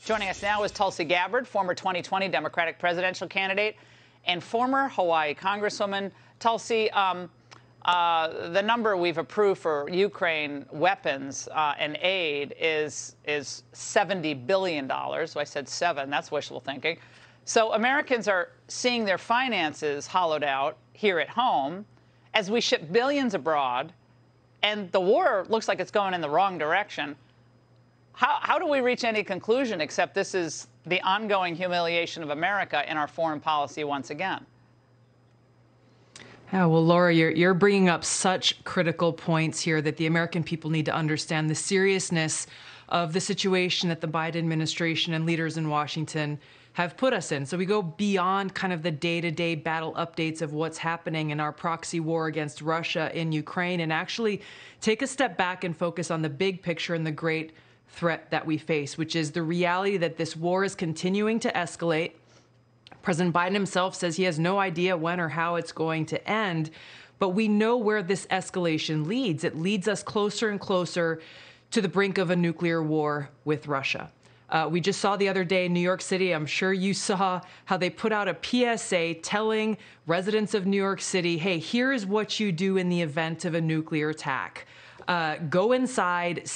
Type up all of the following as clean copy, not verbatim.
Joining us now is Tulsi Gabbard, former 2020 Democratic presidential candidate and former Hawaii Congresswoman. Tulsi, the number we've approved for Ukraine weapons and aid is $70 billion. So I said 7, that's wishful thinking. So Americans are seeing their finances hollowed out here at home as we ship billions abroad, and the war looks like it's going in the wrong direction. How do we reach any conclusion except this is the ongoing humiliation of America in our foreign policy once again? Yeah, well, Laura, you're bringing up such critical points here that the American people need to understand the seriousness of the situation that the Biden administration and leaders in Washington have put us in. So we go beyond kind of the day-to-day battle updates of what's happening in our proxy war against Russia in Ukraine and actually take a step back and focus on the big picture and the great threat that we face, which is the reality that this war is continuing to escalate. President Biden himself says he has no idea when or how it's going to end, but we know where this escalation leads. It leads us closer and closer to the brink of a nuclear war with Russia. We just saw the other day in New York City, I'm sure you saw how they put out a PSA telling residents of New York City, hey, here's what you do in the event of a nuclear attack. Go inside,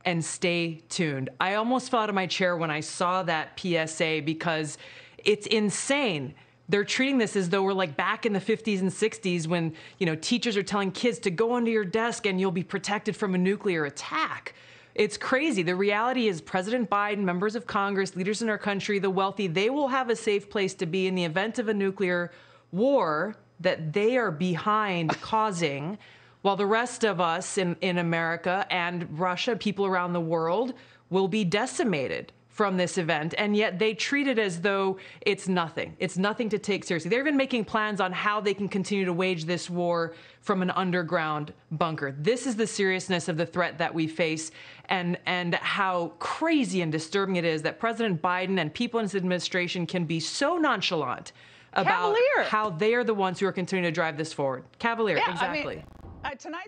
and stay tuned. I almost fell out of my chair when I saw that PSA because it's insane. They're treating this as though we're like back in the 50s and 60s when, teachers are telling kids to go under your desk and you'll be protected from a nuclear attack. It's crazy. The reality is President Biden, members of Congress, leaders in our country, the wealthy, they will have a safe place to be in the event of a nuclear war that they are behind causing, while the rest of us in America and Russia, people around the world, will be decimated from this event, and yet they treat it as though it's nothing. It's nothing to take seriously. They're even making plans on how they can continue to wage this war from an underground bunker. This is the seriousness of the threat that we face, and how crazy and disturbing it is that President Biden and people in his administration can be so nonchalant about how they are the ones who are continuing to drive this forward. Cavalier, yeah, exactly. I mean, tonight.